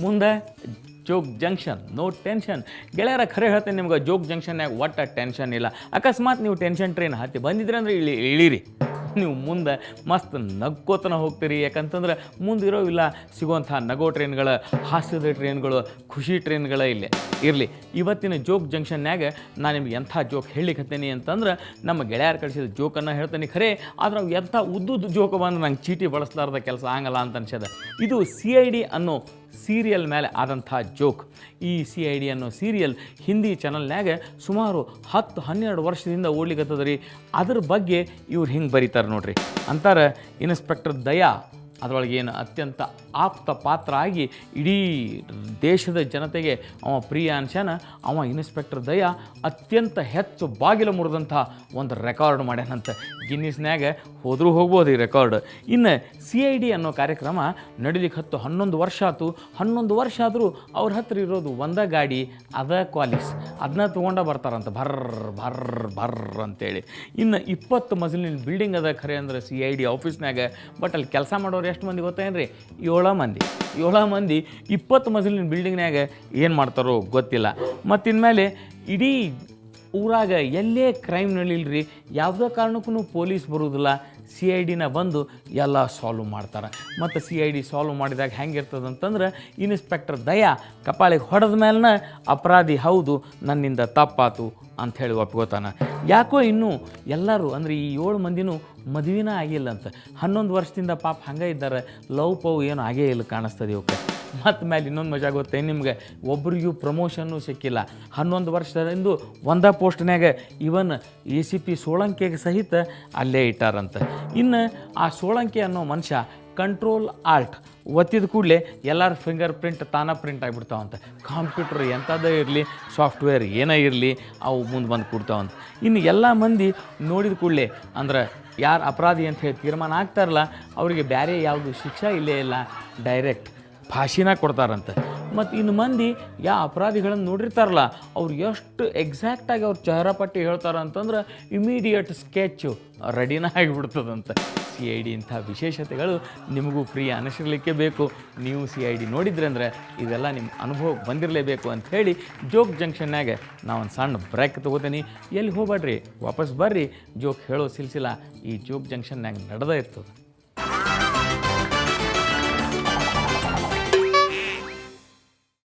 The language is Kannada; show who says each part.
Speaker 1: ಮುಂದೆ ಜೋಗ್ ಜಂಕ್ಷನ್, ನೋ ಟೆನ್ಷನ್. ಗೆಳೆಯರ ಖರೆ ಹೇಳ್ತೇನೆ ನಿಮ್ಗೆ, ಜೋಗ್ ಜಂಕ್ಷನ್ಯಾಗ ಒಟ್ಟು ಟೆನ್ಷನ್ ಇಲ್ಲ. ಅಕಸ್ಮಾತ್ ನೀವು ಟೆನ್ಷನ್ ಟ್ರೈನ್ ಹತ್ತಿ ಬಂದಿದ್ರೆ ಅಂದರೆ ಇಳೀರಿ, ನೀವು ಮುಂದೆ ಮಸ್ತ್ ನಗ್ಕೋತನ ಹೋಗ್ತೀರಿ. ಯಾಕಂತಂದ್ರೆ ಮುಂದಿರೋ ಇಲ್ಲ ಸಿಗುವಂಥ ನಗೋ ಟ್ರೈನ್ಗಳು, ಹಾಸ್ಯದ ಟ್ರೈನ್ಗಳು, ಖುಷಿ ಟ್ರೈನ್ಗಳು ಇಲ್ಲೇ ಇರಲಿ. ಇವತ್ತಿನ ಜೋಗ್ ಜಂಕ್ಷನ್ಯಾಗ ನಾನು ನಿಮ್ಗೆ ಎಂಥ ಜೋಕ್ ಹೇಳಿಕತ್ತೇನೆ ಅಂತಂದ್ರೆ, ನಮ್ಮ ಗೆಳೆಯರು ಕಳಿಸಿದ ಜೋಕನ್ನು ಹೇಳ್ತೇನೆ ಖರೆ, ಆದ್ರೆ ಅವು ಎಂಥ ಉದ್ದುದ್ದು ಜೋಕ ಬಂದು ನಂಗೆ ಚೀಟಿ ಬಳಸಲಾರ್ದ ಕೆಲಸ ಆಗಲ್ಲ ಅಂತ ಅನ್ಸದ. ಇದು CID ಅನ್ನೋ ಸೀರಿಯಲ್ ಮೇಲೆ ಆದಂಥ ಜೋಕ್. ಈ CID ಅನ್ನೋ ಸೀರಿಯಲ್ ಹಿಂದಿ ಚಾನಲ್ನಾಗ ಸುಮಾರು 10-12 ವರ್ಷದಿಂದ ಓಡ್ಲಿಕ್ಕತ್ತದ ರೀ. ಅದ್ರ ಬಗ್ಗೆ ಇವ್ರು ಹಿಂಗೆ ಬರೀತಾರೆ ನೋಡ್ರಿ. ಅಂತಾರೆ, ಇನ್ಸ್ಪೆಕ್ಟರ್ ದಯಾ ಅದರೊಳಗೆ ಏನು ಅತ್ಯಂತ ಆಪ್ತ ಪಾತ್ರ ಆಗಿ ಇಡೀ ದೇಶದ ಜನತೆಗೆ ಅವ ಪ್ರಿಯ ಅನ್ಸ್ಯಾನ. ಅವ ಇನ್ಸ್ಪೆಕ್ಟರ್ ದಯಾ ಅತ್ಯಂತ ಹೆಚ್ಚು ಬಾಗಿಲು ಮುರಿದಂಥ ಒಂದು ರೆಕಾರ್ಡ್ ಮಾಡ್ಯಾನಂತ. ಗಿನ್ನಿಸ್ನ್ಯಾಗ ಹೋದರೂ ಹೋಗ್ಬೋದು ಈ ರೆಕಾರ್ಡ್. ಇನ್ನು CID ಅನ್ನೋ ಕಾರ್ಯಕ್ರಮ ನಡಿಲಿಕ್ಕೆ 11 ವರ್ಷ ಆಯ್ತು. 11 ವರ್ಷ ಆದರೂ ಅವ್ರ ಹತ್ರ ಇರೋದು ಒಂದೇ ಗಾಡಿ, ಅದ ಕ್ವಾಲಿಸ್, ಅದನ್ನ ತೊಗೊಂಡ ಬರ್ತಾರಂತ ಭರ್ರ ಅಂತೇಳಿ. ಇನ್ನು 20 ಮಜಲಿನ ಬಿಲ್ಡಿಂಗ್ ಅದ ಖರೆ ಅಂದ್ರೆ CID ಆಫೀಸ್ನಾಗ. ಬಟ್ ಅಲ್ಲಿ ಕೆಲಸ ಮಾಡೋರು ಎಷ್ಟು ಮಂದಿ ಗೊತ್ತೇನ್ರಿ? 7 ಮಂದಿ. 7 ಮಂದಿ 20 ಮಜಲಿನ ಬಿಲ್ಡಿಂಗ್ನಾಗ ಏನು ಮಾಡ್ತಾರೋ ಗೊತ್ತಿಲ್ಲ. ಮತ್ತು ಇನ್ಮೇಲೆ ಇಡೀ ಊರಾಗ ಎಲ್ಲೇ ಕ್ರೈಮ್ ನಡೀಲ್ರಿ, ಯಾವುದೇ ಕಾರಣಕ್ಕೂ ಪೊಲೀಸ್ ಬರೋದಿಲ್ಲ. CIDನ ಬಂದು ಎಲ್ಲ ಸಾಲ್ವ್ ಮಾಡ್ತಾರೆ. ಮತ್ತು CID ಸಾಲ್ವ್ ಮಾಡಿದಾಗ ಹೆಂಗಿರ್ತದಂತಂದ್ರೆ, ಇನ್ಸ್ಪೆಕ್ಟರ್ ದಯಾ ಕಪಾಳಿಗೆ ಹೊಡೆದ ಮೇಲನ ಅಪರಾಧಿ ಹೌದು ನನ್ನಿಂದ ತಪ್ಪಾತು ಅಂಥೇಳಿ ಒಪ್ಕೋತಾನೆ. ಯಾಕೋ ಇನ್ನೂ ಎಲ್ಲರೂ ಅಂದರೆ ಈ 7 ಮಂದಿನೂ ಮದುವೆನೇ ಆಗಿಲ್ಲ ಅಂತ. 11 ವರ್ಷದಿಂದ ಪಾಪ ಹಂಗೆ ಇದ್ದಾರೆ. ಲವ್ ಪವ್ ಏನು ಆಗೇ ಇಲ್ಲ ಕಾಣಿಸ್ತದೆ ಇವಕ್ಕೆ. ಮತ್ತು ಮೇಲೆ ಇನ್ನೊಂದು ಮಜಾ ಗೊತ್ತೇ ನಿಮ್ಗೆ, ಒಬ್ರಿಗೂ ಪ್ರಮೋಷನ್ನು ಸಿಕ್ಕಿಲ್ಲ. 11 ವರ್ಷದಿಂದ ಒಂದೇ ಪೋಸ್ಟ್ನಾಗ ಇವನ್ ACP ಸೋಳಂಕೆಗೆ ಸಹಿತ ಅಲ್ಲೇ ಇಟ್ಟಾರಂತ. ಇನ್ನು ಆ ಸೋಳಂಕೆ ಅನ್ನೋ ಮನುಷ್ಯ ಕಂಟ್ರೋಲ್ ಆಲ್ಟ್ ಒತ್ತಿದ ಕೂಡಲೇ ಎಲ್ಲರ ಫಿಂಗರ್ ಪ್ರಿಂಟ್ ತಾನೇ ಪ್ರಿಂಟ್ ಆಗಿಬಿಡ್ತಾವಂತ. ಕಂಪ್ಯೂಟರ್ ಎಂಥದ್ದೇ ಇರಲಿ, ಸಾಫ್ಟ್ವೇರ್ ಏನೇ ಇರಲಿ, ಅವು ಮುಂದೆ ಬಂದು ಕೊಡ್ತಾವಂತ. ಇನ್ನು ಎಲ್ಲ ಮಂದಿ ನೋಡಿದ ಕೂಡಲೇ ಅಂದ್ರೆ ಯಾರು ಅಪರಾಧಿ ಅಂತ ಹೇಳಿ ತೀರ್ಮಾನ ಆಗ್ತಾರಲ್ಲ, ಅವರಿಗೆ ಬೇರೆ ಯಾವುದು ಶಿಕ್ಷೆ ಇಲ್ಲೇ ಇಲ್ಲ, ಡೈರೆಕ್ಟ್ ಫಾಶಿನ ಕೊಡ್ತಾರಂತೆ. ಮತ್ತು ಇನ್ನು ಮಂದಿ ಅಪರಾಧಿಗಳನ್ನು ನೋಡಿರ್ತಾರಲ್ಲ, ಅವ್ರು ಎಷ್ಟು ಎಕ್ಸಾಕ್ಟಾಗಿ ಅವ್ರು ಚಹರಪಟ್ಟಿ ಹೇಳ್ತಾರೆ ಅಂತಂದ್ರೆ ಇಮಿಡಿಯೇಟ್ ಸ್ಕೆಚ್ಚು ರೆಡಿನ ಆಗಿಬಿಡ್ತದಂತೆ. CID ಇಂಥ ವಿಶೇಷತೆಗಳು ನಿಮಗೂ ಪ್ರಿಯ ಅನಿಸಿರ್ಲಿಕ್ಕೆ ಬೇಕು. ನೀವು CID ನೋಡಿದ್ರೆ ಅಂದರೆ ಇವೆಲ್ಲ ನಿಮ್ಮ ಅನುಭವ ಬಂದಿರಲೇಬೇಕು ಅಂಥೇಳಿ ಜೋಗ್ ಜಂಕ್ಷನ್ನಾಗ ನಾವೊಂದು ಸಣ್ಣ ಬ್ರೇಕ್ ತೊಗೋತೀನಿ. ಎಲ್ಲಿ ಹೋಗ್ಬೇಡ್ರಿ, ವಾಪಸ್ ಬರ್ರಿ. ಜೋಕ್ ಹೇಳೋ ಸಿಲ್ಸಿಲ ಈ ಜೋಗ್ ಜಂಕ್ಷನ್ನಾಗ ನಡೆದೇ ಇರ್ತದೆ.